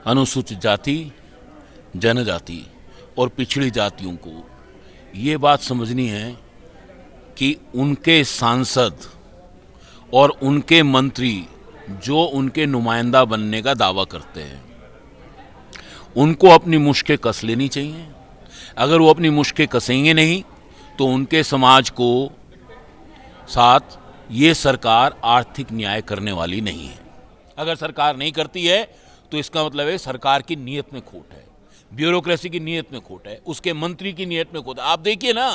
अनुसूचित जाति, जनजाति और पिछड़ी जातियों को ये बात समझनी है कि उनके सांसद और उनके मंत्री जो उनके नुमाइंदा बनने का दावा करते हैं, उनको अपनी मुश्कें कस लेनी चाहिए। अगर वो अपनी मुश्कें कसेंगे नहीं तो उनके समाज को साथ ये सरकार आर्थिक न्याय करने वाली नहीं है। अगर सरकार नहीं करती है तो इसका मतलब है सरकार की नीयत में खोट है, ब्यूरोक्रेसी की नीयत में खोट है, उसके मंत्री की नीयत में खोट है। आप देखिए ना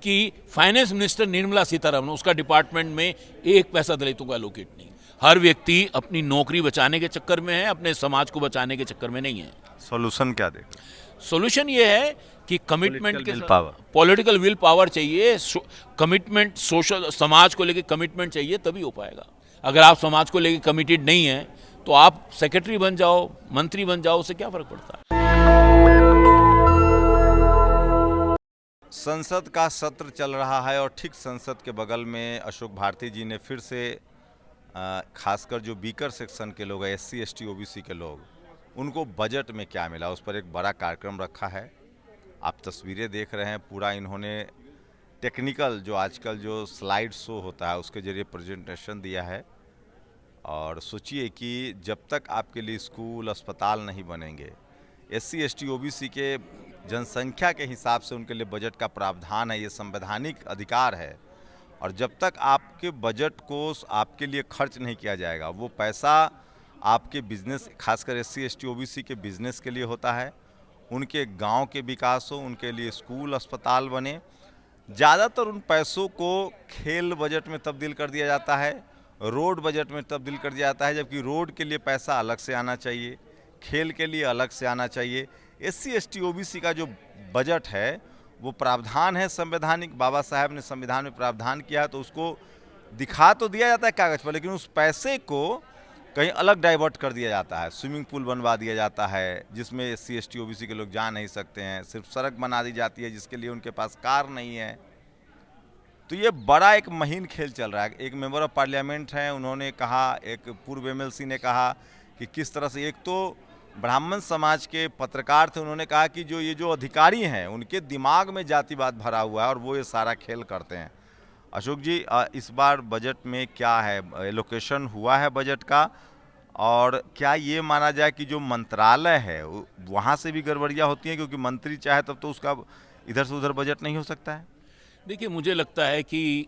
कि फाइनेंस मिनिस्टर निर्मला सीतारमण, उसका डिपार्टमेंट में एक पैसा दलितों को एलोकेट नहीं। हर व्यक्ति अपनी नौकरी बचाने के चक्कर में है, अपने समाज को बचाने के चक्कर में नहीं है। सॉल्यूशन क्या देगा? सॉल्यूशन ये है कि कमिटमेंट के पावर, पॉलिटिकल विल पावर चाहिए, कमिटमेंट, सोशल समाज को लेके कमिटमेंट चाहिए, तभी हो पाएगा। अगर आप समाज को लेके कमिटेड नहीं है तो आप सेक्रेटरी बन जाओ, मंत्री बन जाओ, उससे क्या फर्क पड़ता है। संसद का सत्र चल रहा है और ठीक संसद के बगल में अशोक भारती जी ने फिर से खासकर जो बीकर सेक्शन के लोग हैं, SC ST OBC के लोग, उनको बजट में क्या मिला उस पर एक बड़ा कार्यक्रम रखा है। आप तस्वीरें देख रहे हैं, पूरा इन्होंने टेक्निकल जो आजकल जो स्लाइड शो होता है उसके जरिए प्रेजेंटेशन दिया है। और सोचिए कि जब तक आपके लिए स्कूल अस्पताल नहीं बनेंगे, SC ST OBC के जनसंख्या के हिसाब से उनके लिए बजट का प्रावधान है, ये संवैधानिक अधिकार है। और जब तक आपके बजट को आपके लिए खर्च नहीं किया जाएगा, वो पैसा आपके बिजनेस, खासकर SC ST OBC के बिजनेस के लिए होता है, उनके गांव के विकास हो, उनके लिए स्कूल अस्पताल बने। ज़्यादातर उन पैसों को खेल बजट में तब्दील कर दिया जाता है, रोड बजट में तब्दील कर दिया जाता है, जबकि रोड के लिए पैसा अलग से आना चाहिए, खेल के लिए अलग से आना चाहिए। SC ST OBC का जो बजट है वो प्रावधान है संवैधानिक, बाबा साहब ने संविधान में प्रावधान किया, तो उसको दिखा तो दिया जाता है कागज़ पर, लेकिन उस पैसे को कहीं अलग डाइवर्ट कर दिया जाता है। स्विमिंग पूल बनवा दिया जाता है जिसमें SC ST OBC के लोग जा नहीं सकते हैं, सिर्फ सड़क बना दी जाती है जिसके लिए उनके पास कार नहीं है। तो ये बड़ा एक महीन खेल चल रहा है। एक मेंबर ऑफ पार्लियामेंट हैं, उन्होंने कहा, एक पूर्व MLC ने कहा कि किस तरह से, एक तो ब्राह्मण समाज के पत्रकार थे, उन्होंने कहा कि जो ये जो अधिकारी हैं उनके दिमाग में जातिवाद भरा हुआ है और वो ये सारा खेल करते हैं। अशोक जी, इस बार बजट में क्या है, एलोकेशन हुआ है बजट का, और क्या ये माना जाए कि जो मंत्रालय है वहाँ से भी गड़बड़ियाँ होती हैं, क्योंकि मंत्री चाहे तब तो उसका इधर से उधर बजट नहीं हो सकता है? देखिए, मुझे लगता है कि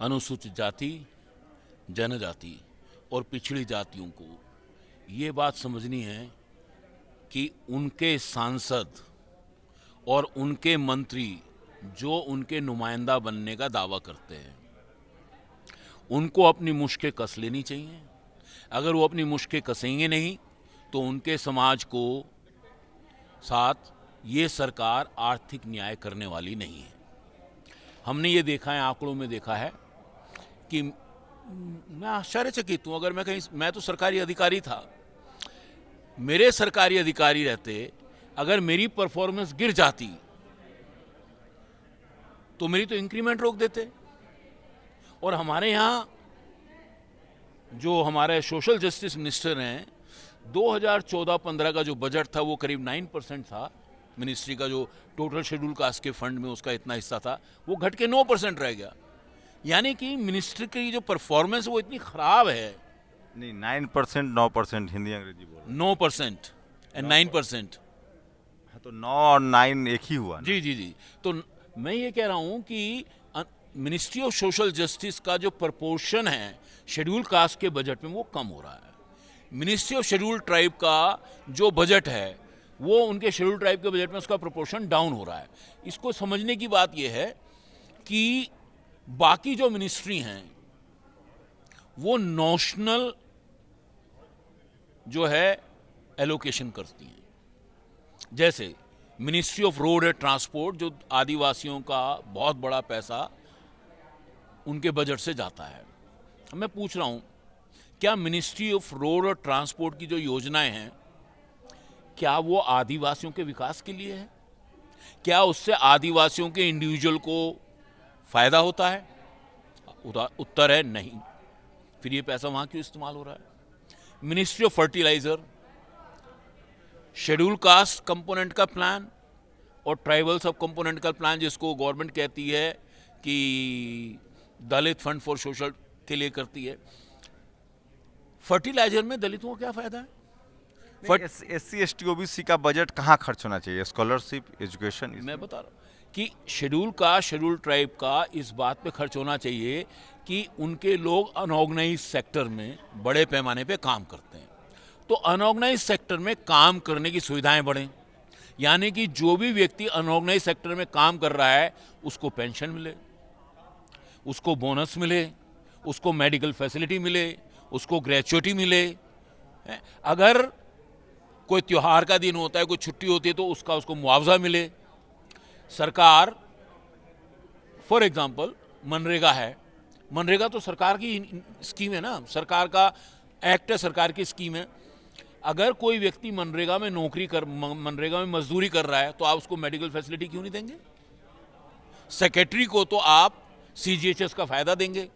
अनुसूचित जाति, जनजाति और पिछड़ी जातियों को ये बात समझनी है कि उनके सांसद और उनके मंत्री जो उनके नुमाइंदा बनने का दावा करते हैं, उनको अपनी मुश्कें कस लेनी चाहिए। अगर वो अपनी मुश्कें कसेंगे नहीं तो उनके समाज को साथ ये सरकार आर्थिक न्याय करने वाली नहीं है। हमने ये देखा है, आंकड़ों में देखा है कि मैं आश्चर्यचकित हूँ। अगर मैं तो सरकारी अधिकारी था, मेरे सरकारी अधिकारी रहते, अगर मेरी परफॉर्मेंस गिर जाती तो मेरी तो इंक्रीमेंट रोक देते। और हमारे यहाँ जो हमारे सोशल जस्टिस मिनिस्टर हैं, 2014-15 का जो बजट था वो करीब 9% था। मिनिस्ट्री का जो टोटल शेड्यूल कास्ट के फंड में उसका इतना हिस्सा था, वो घट के 9% रह गया। यानी कि मिनिस्ट्री की जो परफॉर्मेंस वो इतनी खराब है। नहीं, 9%, 9%, हिंदी अंग्रेजी बोल, 9% एंड 9%। तो 9 और 9 एक ही हुआ ना? जी जी जी। तो मैं ये कह रहा हूँ कि मिनिस्ट्री ऑफ सोशल जस्टिस का जो प्रपोर्शन है शेड्यूल कास्ट के बजट में वो कम हो रहा है। मिनिस्ट्री ऑफ शेड्यूल ट्राइब का जो बजट है वो उनके शेड्यूल ट्राइब के बजट में उसका प्रपोर्शन डाउन हो रहा है। इसको समझने की बात यह है कि बाकी जो मिनिस्ट्री हैं वो नॉशनल जो है एलोकेशन करती हैं। जैसे ministry of road and transport, जो आदिवासियों का बहुत बड़ा पैसा उनके बजट से जाता है। मैं पूछ रहा हूं, क्या मिनिस्ट्री ऑफ रोड और ट्रांसपोर्ट की जो योजनाएं हैं, क्या वो आदिवासियों के विकास के लिए है? क्या उससे आदिवासियों के इंडिविजुअल को फायदा होता है? उत्तर है नहीं। फिर ये पैसा वहां क्यों इस्तेमाल हो रहा है? Ministry of fertiliser, schedule caste component का प्लान और ट्राइबल सब कंपोनेंट का प्लान, जिसको गवर्नमेंट कहती है कि दलित फंड फॉर सोशल के लिए करती है। फर्टिलाइजर में दलितों को क्या फायदा है? SC ST OBC का बजट कहाँ खर्च होना चाहिए? Scholarship, education? मैं बता रहा हूँ कि शेड्यूल का, शेड्यूल ट्राइब का इस बात पे खर्च होना चाहिए कि उनके लोग अनऑर्गेनाइज सेक्टर में बड़े पैमाने पे काम करते हैं, तो अनऑर्गेनाइज सेक्टर में काम करने की सुविधाएं बढ़ें। यानी कि जो भी व्यक्ति अनऑर्गेनाइज सेक्टर में काम कर रहा है उसको पेंशन मिले, उसको बोनस मिले, उसको मेडिकल फैसिलिटी मिले, उसको ग्रेचुइटी मिले। अगर कोई त्योहार का दिन होता है, कोई छुट्टी होती है, तो उसको मुआवजा मिले। सरकार फॉर एग्जांपल मनरेगा है, मनरेगा तो सरकार की स्कीम है ना, सरकार का एक्ट है, सरकार की स्कीम है। अगर कोई व्यक्ति मनरेगा में मनरेगा में मजदूरी कर रहा है तो आप उसको मेडिकल फैसिलिटी क्यों नहीं देंगे? सेक्रेटरी को तो आप CGHS का फायदा देंगे।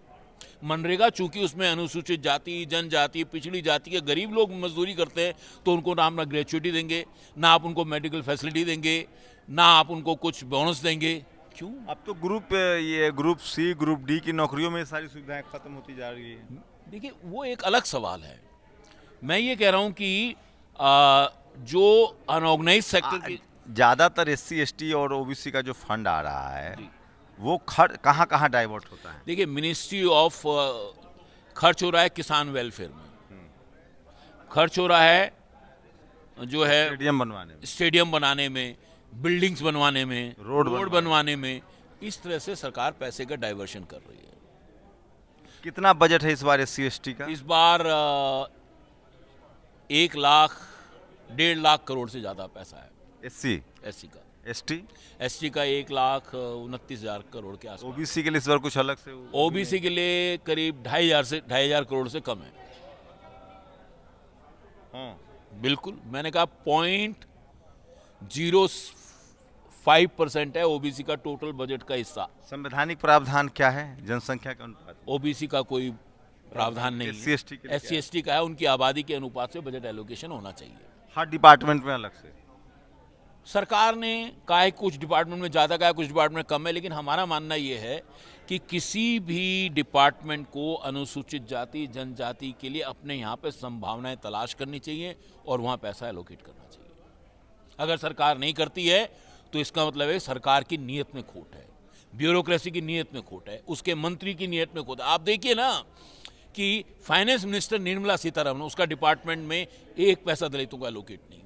मनरेगा चूंकि उसमें अनुसूचित जाति, जनजाति, पिछड़ी जाति के गरीब लोग मजदूरी करते हैं, तो उनको ना ग्रेचुइटी देंगे, ना आप उनको मेडिकल फैसिलिटी देंगे, ना आप उनको कुछ बोनस देंगे। क्यों? अब तो ग्रुप C, ग्रुप D की नौकरियों में सारी सुविधाएं खत्म होती जा रही है। देखिए, वो एक अलग सवाल है। मैं ये कह रहा हूं कि जो अनऑर्गेनाइज सेक्टर की ज्यादातर SC ST और OBC का जो फंड आ रहा है वो कहाँ कहाँ डाइवर्ट होता है? देखिए, मिनिस्ट्री ऑफ खर्च हो रहा है किसान वेलफेयर में, खर्च हो रहा है जो है स्टेडियम बनाने में, बिल्डिंग्स बनवाने में, रोड बनवाने में। इस तरह से सरकार पैसे का डाइवर्शन कर रही है। कितना बजट है इस बार SC ST का? इस बार 1 लाख 1.5 लाख करोड़ से ज्यादा पैसा है SC का। ST का 1,29,000 करोड़ के आसपास। OBC के लिए इस बार कुछ अलग से? OBC के लिए करीब 2,500 करोड़ से कम है। हाँ। बिल्कुल, मैंने कहा 0.05% है OBC का टोटल बजट का हिस्सा। संवैधानिक प्रावधान क्या है जनसंख्या के अनुपात? OBC का कोई प्रावधान नहीं है। SC ST का है, उनकी आबादी के अनुपात से बजट एलोकेशन होना चाहिए। हर डिपार्टमेंट में अलग से सरकार ने कहा है कुछ डिपार्टमेंट में ज़्यादा, कहा है कुछ डिपार्टमेंट में कम है, लेकिन हमारा मानना ये है कि किसी भी डिपार्टमेंट को अनुसूचित जाति, जनजाति के लिए अपने यहाँ पे संभावनाएं तलाश करनी चाहिए और वहाँ पैसा एलोकेट करना चाहिए। अगर सरकार नहीं करती है तो इसका मतलब है सरकार की नीयत में खोट है, ब्यूरोक्रेसी की नीयत में खोट है, उसके मंत्री की नीयत में खोट है। आप देखिए ना कि फाइनेंस मिनिस्टर निर्मला सीतारमण, उसका डिपार्टमेंट में 1 पैसा दलितों का एलोकेट नहीं।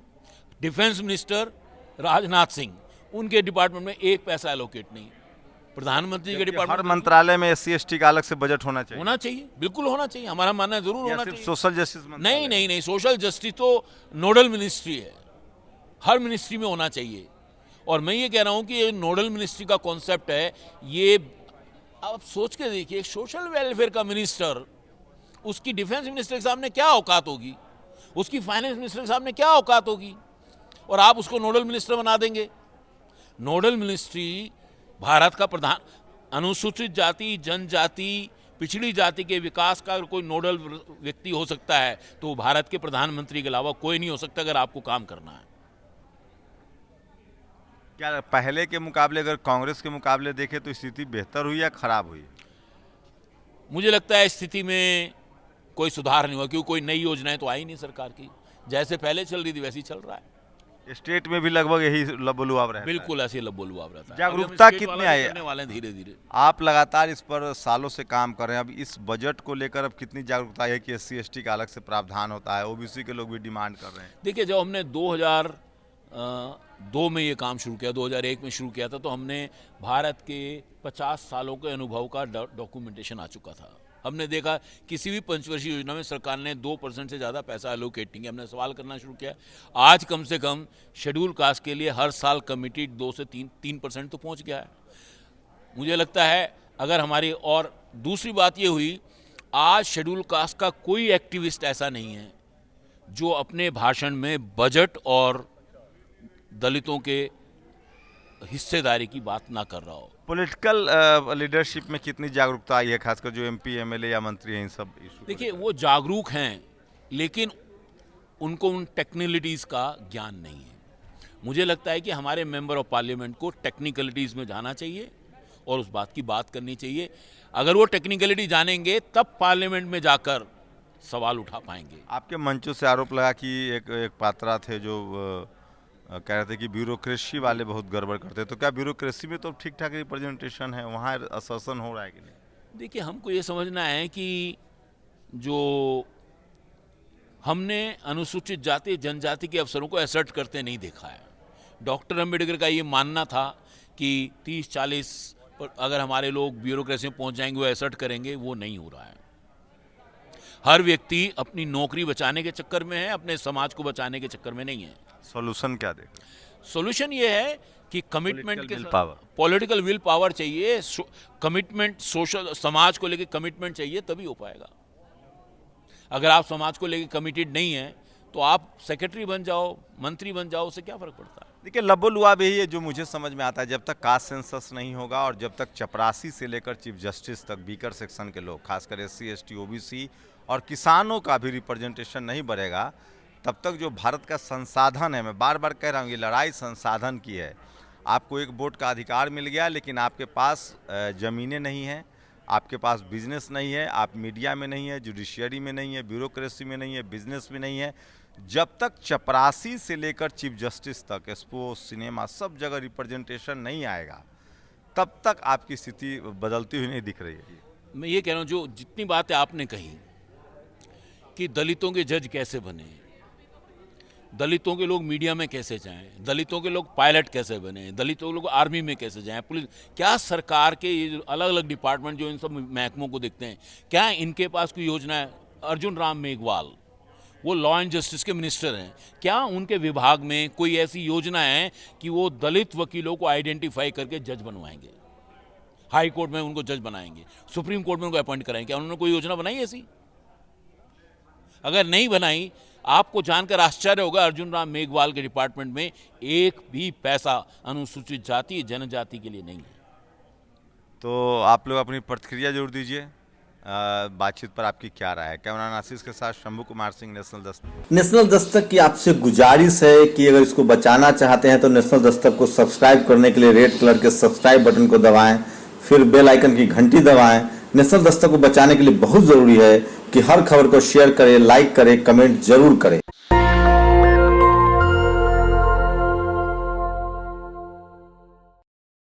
डिफेंस मिनिस्टर राजनाथ सिंह, उनके डिपार्टमेंट में 1 पैसा एलोकेट नहीं। प्रधानमंत्री के डिपार्टमेंट, हर मंत्रालय में SC ST का अलग से बजट होना चाहिए। बिल्कुल होना चाहिए। हमारा मानना है जरूर होना चाहिए। सोशल जस्टिस नहीं, सोशल जस्टिस तो नोडल मिनिस्ट्री है, हर मिनिस्ट्री में होना चाहिए। और मैं ये कह रहा हूं कि ये नोडल मिनिस्ट्री का कॉन्सेप्ट है, ये आप सोच के देखिए, सोशल वेलफेयर का मिनिस्टर, उसकी डिफेंस मिनिस्टर के सामने क्या औकात होगी, उसकी फाइनेंस मिनिस्टर के सामने क्या औकात होगी, और आप उसको नोडल मिनिस्टर बना देंगे। नोडल मिनिस्ट्री भारत का प्रधान, अनुसूचित जाति, जनजाति, पिछड़ी जाति के विकास का अगर कोई नोडल व्यक्ति हो सकता है तो भारत के प्रधानमंत्री के अलावा कोई नहीं हो सकता, अगर आपको काम करना है। क्या पहले के मुकाबले, अगर कांग्रेस के मुकाबले देखें तो स्थिति बेहतर हुई या खराब हुई? मुझे लगता है स्थिति में कोई सुधार नहीं हुआ, क्योंकि कोई नई योजनाएं तो आई नहीं सरकार की। जैसे पहले चल रही थी वैसी चल रहा है। स्टेट में भी लगभग यही लबोलुआब रहता है। बिल्कुल ऐसे लबोलुआब रहता है। जागरूकता कितने आई करने वाले हैं धीरे धीरे। आप लगातार इस पर सालों से काम कर रहे हैं, अब इस बजट को लेकर अब कितनी जागरूकता है कि SC ST का अलग से प्रावधान होता है? OBC के लोग भी डिमांड कर रहे हैं। देखिए, जब हमने 2002 में ये काम शुरू किया, 2001 में शुरू किया था, तो हमने भारत के 50 सालों के अनुभव का डॉक्यूमेंटेशन आ चुका था। हमने देखा किसी भी पंचवर्षीय योजना में सरकार ने 2% से ज़्यादा पैसा एलोकेट नहीं किया। हमने सवाल करना शुरू किया। आज कम से कम शेड्यूल कास्ट के लिए हर साल कमिटी 2 से 3% तो पहुंच गया है। मुझे लगता है अगर हमारी, और दूसरी बात ये हुई, आज शेड्यूल कास्ट का कोई एक्टिविस्ट ऐसा नहीं है जो अपने भाषण में बजट और दलितों के हिस्सेदारी की बात ना कर रहा हो। पॉलिटिकल लीडरशिप में कितनी जागरूकता आई है, खासकर जो MP MLA या मंत्री हैं इन सब इशू? देखिए, वो जागरूक हैं, लेकिन उनको उन टेक्निकलिटीज़ का ज्ञान नहीं है। मुझे लगता है कि हमारे मेंबर ऑफ पार्लियामेंट को टेक्निकलिटीज़ में जाना चाहिए और उस बात की बात करनी चाहिए। अगर वो टेक्निकलिटी जानेंगे तब पार्लियामेंट में जाकर सवाल उठा पाएंगे। आपके मंचों से आरोप लगा कि एक पात्रा थे जो कह रहे थे कि ब्यूरोक्रेसी वाले बहुत गड़बड़ करते हैं, तो क्या ब्यूरोक्रेसी में तो ठीक ठाक रिप्रेजेंटेशन है, वहाँ असर्सन हो रहा है कि नहीं? देखिए, हमको ये समझना है कि जो हमने अनुसूचित जाति जनजाति के अफसरों को असर्ट करते नहीं देखा है। डॉक्टर अम्बेडकर का ये मानना था कि 30-40 पर अगर हमारे लोग ब्यूरोक्रेसी में पहुंच जाएंगे वो असर्ट करेंगे, वो नहीं हो रहा है। हर व्यक्ति अपनी नौकरी बचाने के चक्कर में है, अपने समाज को बचाने के चक्कर में नहीं है। सॉल्यूशन क्या देगा? सॉल्यूशन ये है कि कमिटमेंट के पावर, पॉलिटिकल विल पावर चाहिए, कमिटमेंट, सोशल समाज को लेके कमिटमेंट चाहिए, तभी हो पाएगा। अगर आप समाज को लेके कमिटेड नहीं है तो आप सेक्रेटरी बन जाओ, मंत्री बन जाओ, उससे क्या फर्क पड़ता है? देखिए, लबो-लुआब यही है जो मुझे समझ में आता है। जब तक कास्ट सेंसस नहीं होगा और जब तक चपरासी से लेकर चीफ जस्टिस तक बीकर सेक्शन के लोग, खासकर SC ST OBC और किसानों का भी रिप्रेजेंटेशन नहीं बढ़ेगा, तब तक जो भारत का संसाधन है, मैं बार बार कह रहा हूँ, ये लड़ाई संसाधन की है। आपको एक वोट का अधिकार मिल गया, लेकिन आपके पास ज़मीनें नहीं हैं, आपके पास बिजनेस नहीं है, आप मीडिया में नहीं है, जुडिशियरी में नहीं है, ब्यूरोक्रेसी में नहीं है, बिजनेस में नहीं है। जब तक चपरासी से लेकर चीफ जस्टिस तक, स्पोर्ट्स, सिनेमा, सब जगह रिप्रेजेंटेशन नहीं आएगा, तब तक आपकी स्थिति बदलती हुई नहीं दिख रही है। मैं ये कह रहा हूँ, जो जितनी बातें आपने कही कि दलितों के जज कैसे बने, दलितों के लोग मीडिया में कैसे जाएं, दलितों के लोग पायलट कैसे बने, दलितों के लोग आर्मी में कैसे जाएं, पुलिस, क्या सरकार के ये अलग अलग डिपार्टमेंट जो इन सब महकमों को देखते हैं, क्या इनके पास कोई योजना है? अर्जुन राम मेघवाल, वो लॉ एंड जस्टिस के मिनिस्टर हैं, क्या उनके विभाग में कोई ऐसी योजना है कि वो दलित वकीलों को आइडेंटिफाई करके जज बनवाएंगे, हाई कोर्ट में उनको जज बनाएंगे, सुप्रीम कोर्ट में उनको अपॉइंट कराएंगे? क्या उन्होंने कोई योजना बनाई ऐसी? अगर नहीं बनाई, आपको जानकर आश्चर्य होगा, अर्जुन राम मेघवाल के डिपार्टमेंट में एक भी पैसा अनुसूचित जाति जनजाति के लिए नहीं है। तो आप लोग अपनी प्रतिक्रिया जरूर दीजिए। बातचीत पर आपकी क्या राय है? कैमरामैन आशीष के साथ शंभू कुमार सिंह, नेशनल दस्तक। नेशनल दस्तक की आपसे गुजारिश है कि अगर इसको बचाना चाहते हैं तो नेशनल दस्तक को सब्सक्राइब करने के लिए रेड कलर के सब्सक्राइब बटन को दबाएं, फिर बेल आइकन की घंटी दबाएं। नेशनल दस्तक को बचाने के लिए बहुत जरूरी है कि हर खबर को शेयर करें, लाइक करें, कमेंट जरूर करें।